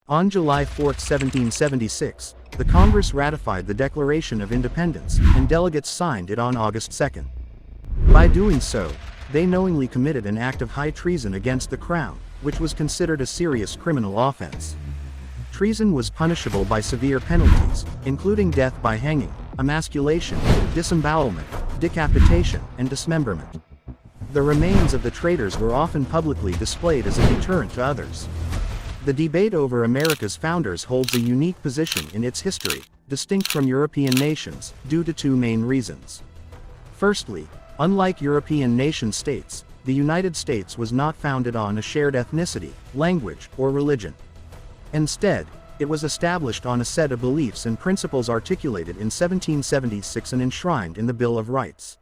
On July 4, 1776, the Congress ratified the Declaration of Independence, and delegates signed it on August 2. By doing so, they knowingly committed an act of high treason against the Crown, which was considered a serious criminal offense. Treason was punishable by severe penalties, including death by hanging, emasculation, disembowelment, decapitation, and dismemberment. The remains of the traitors were often publicly displayed as a deterrent to others. The debate over America's founders holds a unique position in its history, distinct from European nations, due to two main reasons. Firstly, unlike European nation-states, the United States was not founded on a shared ethnicity, language, or religion. Instead, it was established on a set of beliefs and principles articulated in 1776 and enshrined in the Bill of Rights.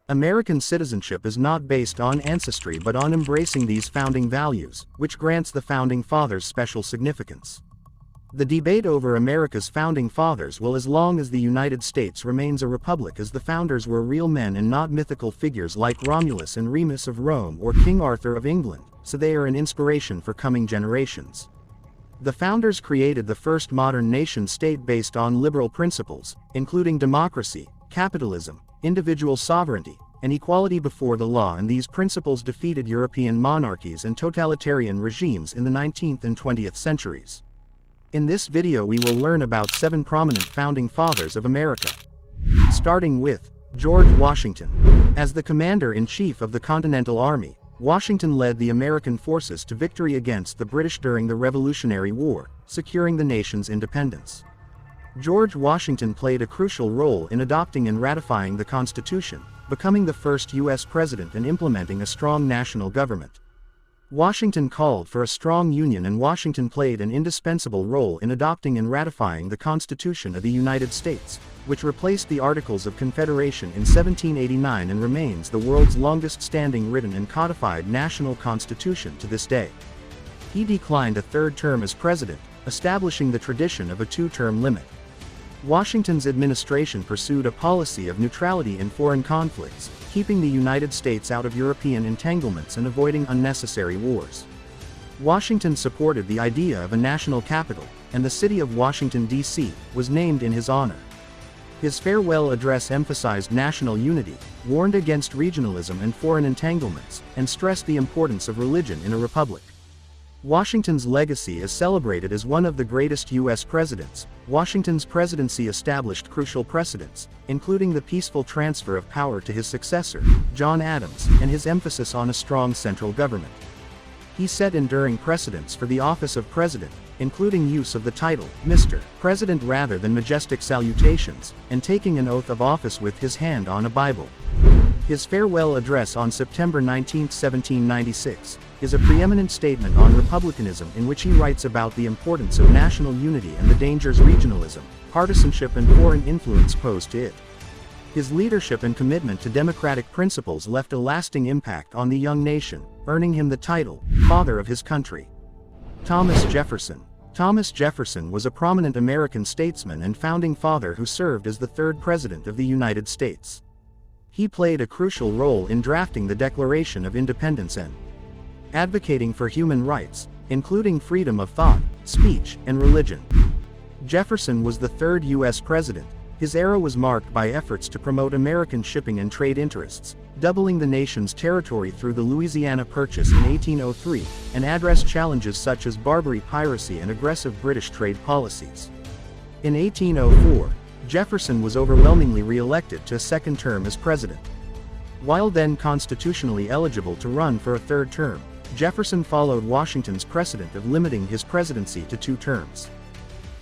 American citizenship is not based on ancestry but on embracing these founding values, which grants the Founding Fathers special significance. The debate over America's founding fathers will as long as the United States remains a republic, as the founders were real men and not mythical figures like Romulus and Remus of Rome or King Arthur of England, so they are an inspiration for coming generations. The founders created the first modern nation-state based on liberal principles, including democracy, capitalism, individual sovereignty, and equality before the law, and these principles defeated European monarchies and totalitarian regimes in the 19th and 20th centuries. In this video we will learn about 7 prominent founding fathers of America. Starting with George Washington. As the commander-in-chief of the Continental Army, Washington led the American forces to victory against the British during the Revolutionary War, securing the nation's independence. George Washington played a crucial role in adopting and ratifying the Constitution, becoming the first U.S. president and implementing a strong national government. Washington called for a strong union, and Washington played an indispensable role in adopting and ratifying the Constitution of the United States, which replaced the Articles of Confederation in 1789 and remains the world's longest-standing written and codified national constitution to this day. He declined a third term as president, establishing the tradition of a 2-term limit. Washington's administration pursued a policy of neutrality in foreign conflicts, keeping the United States out of European entanglements and avoiding unnecessary wars. Washington supported the idea of a national capital, and the city of Washington, D.C., was named in his honor. His farewell address emphasized national unity, warned against regionalism and foreign entanglements, and stressed the importance of religion in a republic. Washington's legacy is celebrated as one of the greatest U.S. presidents. Washington's presidency established crucial precedents, including the peaceful transfer of power to his successor, John Adams, and his emphasis on a strong central government. He set enduring precedents for the office of president, including use of the title, Mr. President rather than majestic salutations, and taking an oath of office with his hand on a Bible. His farewell address on September 19, 1796, is a preeminent statement on republicanism in which he writes about the importance of national unity and the dangers regionalism, partisanship and foreign influence pose to it. His leadership and commitment to democratic principles left a lasting impact on the young nation, earning him the title, Father of his Country. Thomas Jefferson. Thomas Jefferson was a prominent American statesman and founding father who served as the 3rd President of the United States. He played a crucial role in drafting the Declaration of Independence and advocating for human rights, including freedom of thought, speech, and religion. Jefferson was the 3rd U.S. president. His era was marked by efforts to promote American shipping and trade interests, doubling the nation's territory through the Louisiana Purchase in 1803, and addressed challenges such as Barbary piracy and aggressive British trade policies. In 1804, Jefferson was overwhelmingly re-elected to a 2nd term as president. While then constitutionally eligible to run for a 3rd term, Jefferson followed Washington's precedent of limiting his presidency to 2 terms.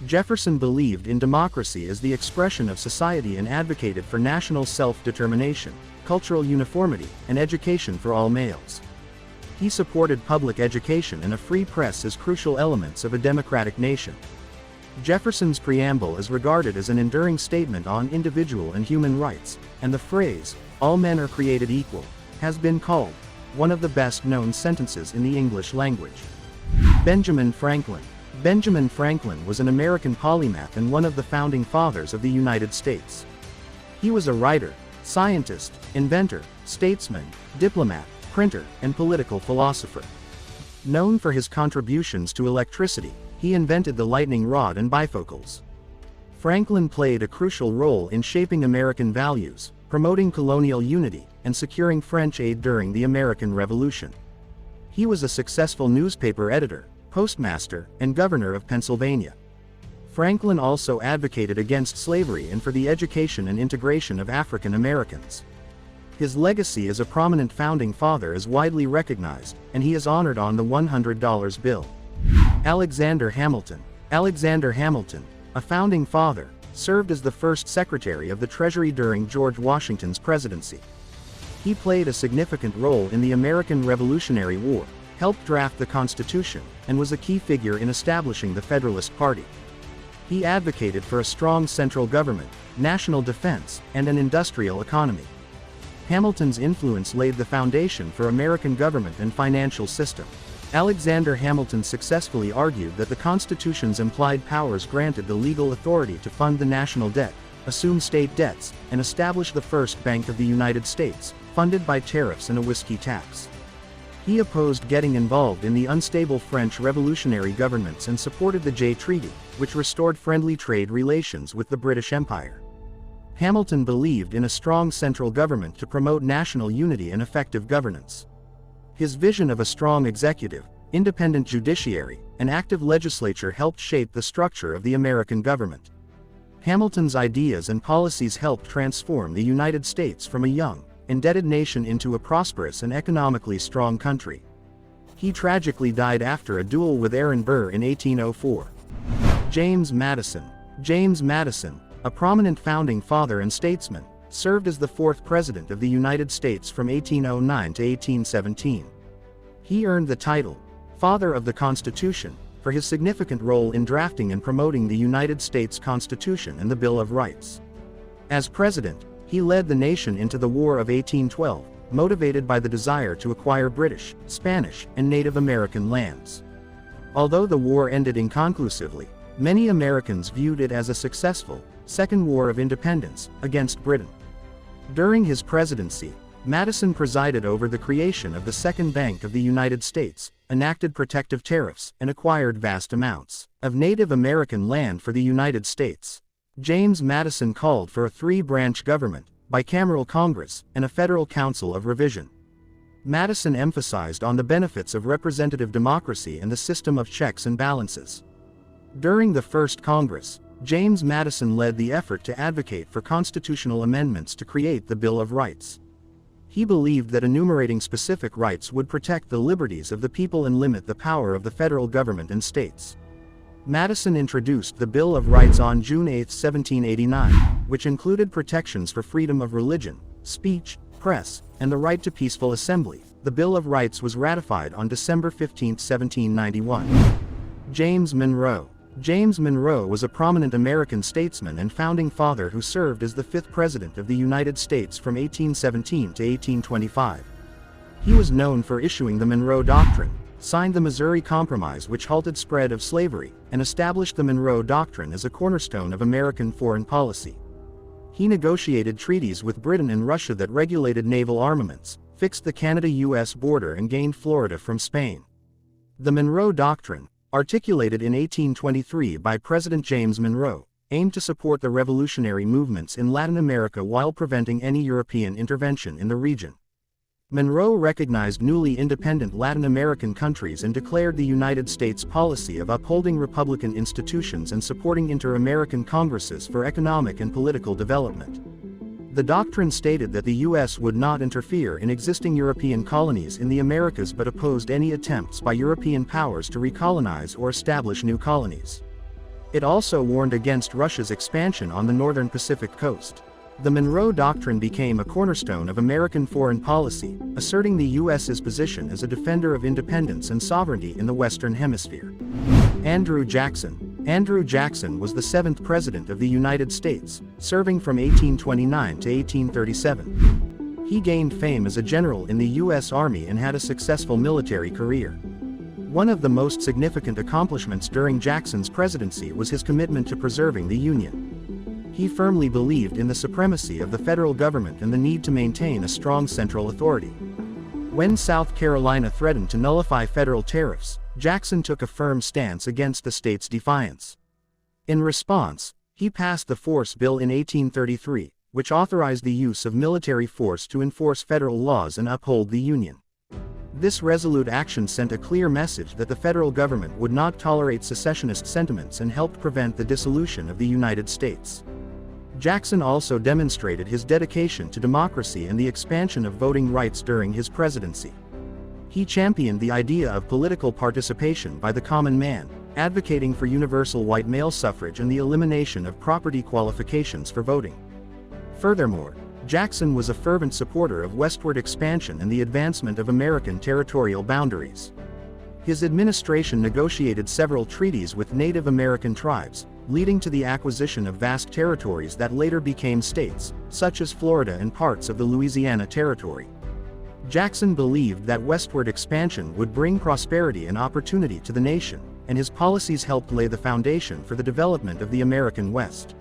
Jefferson believed in democracy as the expression of society and advocated for national self-determination, cultural uniformity, and education for all males. He supported public education and a free press as crucial elements of a democratic nation. Jefferson's preamble is regarded as an enduring statement on individual and human rights, and the phrase, "all men are created equal," has been called one of the best-known sentences in the English language. Benjamin Franklin. Benjamin Franklin was an American polymath and one of the founding fathers of the United States. He was a writer, scientist, inventor, statesman, diplomat, printer, and political philosopher. Known for his contributions to electricity, He invented the lightning rod and bifocals. Franklin played a crucial role in shaping American values, promoting colonial unity, and securing French aid during the American Revolution. He was a successful newspaper editor, postmaster, and governor of Pennsylvania. Franklin also advocated against slavery and for the education and integration of African Americans. His legacy as a prominent founding father is widely recognized, and he is honored on the $100 bill. Alexander Hamilton. Alexander Hamilton, a founding father, served as the first Secretary of the Treasury during George Washington's presidency. He played a significant role in the American Revolutionary War, helped draft the Constitution, and was a key figure in establishing the Federalist Party. He advocated for a strong central government, national defense, and an industrial economy. Hamilton's influence laid the foundation for American government and financial system. Alexander Hamilton successfully argued that the Constitution's implied powers granted the legal authority to fund the national debt, assume state debts, and establish the First Bank of the United States, funded by tariffs and a whiskey tax. He opposed getting involved in the unstable French revolutionary governments and supported the Jay Treaty, which restored friendly trade relations with the British Empire. Hamilton believed in a strong central government to promote national unity and effective governance. His vision of a strong executive, independent judiciary, and active legislature helped shape the structure of the American government. Hamilton's ideas and policies helped transform the United States from a young, indebted nation into a prosperous and economically strong country. He tragically died after a duel with Aaron Burr in 1804. James Madison. James Madison, a prominent founding father and statesman, served as the fourth President of the United States from 1809 to 1817. He earned the title, Father of the Constitution, for his significant role in drafting and promoting the United States Constitution and the Bill of Rights. As president, he led the nation into the War of 1812, motivated by the desire to acquire British, Spanish, and Native American lands. Although the war ended inconclusively, many Americans viewed it as a successful, Second War of Independence, against Britain. During his presidency, Madison presided over the creation of the Second Bank of the United States, enacted protective tariffs, and acquired vast amounts of Native American land for the United States. James Madison called for a three-branch government, bicameral Congress, and a federal council of revision. Madison emphasized on the benefits of representative democracy and the system of checks and balances. During the first Congress, James Madison led the effort to advocate for constitutional amendments to create the Bill of Rights. He believed that enumerating specific rights would protect the liberties of the people and limit the power of the federal government and states. Madison introduced the Bill of Rights on June 8, 1789, which included protections for freedom of religion, speech, press, and the right to peaceful assembly. The Bill of Rights was ratified on December 15, 1791. James Monroe. James Monroe was a prominent American statesman and founding father who served as the fifth President of the United States from 1817 to 1825. He was known for issuing the Monroe Doctrine, signed the Missouri Compromise which halted spread of slavery, and established the Monroe Doctrine as a cornerstone of American foreign policy. He negotiated treaties with Britain and Russia that regulated naval armaments, fixed the Canada-US border and gained Florida from Spain. The Monroe Doctrine, articulated in 1823 by President James Monroe, aimed to support the revolutionary movements in Latin America while preventing any European intervention in the region. Monroe recognized newly independent Latin American countries and declared the United States policy of upholding republican institutions and supporting inter-American congresses for economic and political development. The doctrine stated that the U.S. would not interfere in existing European colonies in the Americas but opposed any attempts by European powers to recolonize or establish new colonies. It also warned against Russia's expansion on the northern Pacific coast. The Monroe Doctrine became a cornerstone of American foreign policy, asserting the U.S.'s position as a defender of independence and sovereignty in the Western Hemisphere. Andrew Jackson. Andrew Jackson was the seventh President of the United States, serving from 1829 to 1837. He gained fame as a general in the U.S. Army and had a successful military career. One of the most significant accomplishments during Jackson's presidency was his commitment to preserving the Union. He firmly believed in the supremacy of the federal government and the need to maintain a strong central authority. When South Carolina threatened to nullify federal tariffs, Jackson took a firm stance against the state's defiance. In response, he passed the Force Bill in 1833, which authorized the use of military force to enforce federal laws and uphold the Union. This resolute action sent a clear message that the federal government would not tolerate secessionist sentiments and helped prevent the dissolution of the United States. Jackson also demonstrated his dedication to democracy and the expansion of voting rights during his presidency. He championed the idea of political participation by the common man, advocating for universal white male suffrage and the elimination of property qualifications for voting. Furthermore, Jackson was a fervent supporter of westward expansion and the advancement of American territorial boundaries. His administration negotiated several treaties with Native American tribes, leading to the acquisition of vast territories that later became states, such as Florida and parts of the Louisiana Territory. Jackson believed that westward expansion would bring prosperity and opportunity to the nation, and his policies helped lay the foundation for the development of the American West.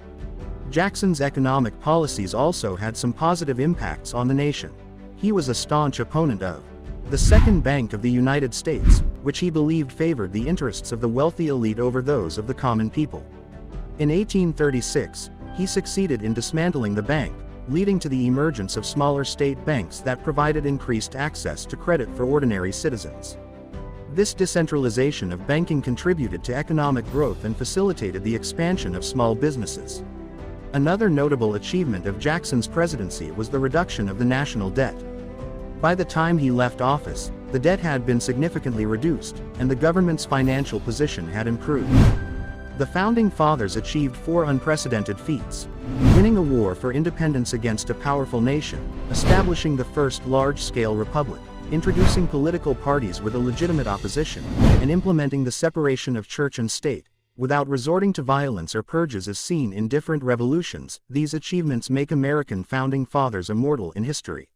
Jackson's economic policies also had some positive impacts on the nation. He was a staunch opponent of the Second Bank of the United States, which he believed favored the interests of the wealthy elite over those of the common people. In 1836, he succeeded in dismantling the bank, leading to the emergence of smaller state banks that provided increased access to credit for ordinary citizens. This decentralization of banking contributed to economic growth and facilitated the expansion of small businesses. Another notable achievement of Jackson's presidency was the reduction of the national debt. By the time he left office, the debt had been significantly reduced, and the government's financial position had improved. The Founding Fathers achieved 4 unprecedented feats: winning a war for independence against a powerful nation, establishing the first large-scale republic, introducing political parties with a legitimate opposition, and implementing the separation of church and state, without resorting to violence or purges as seen in different revolutions. These achievements make American Founding Fathers immortal in history.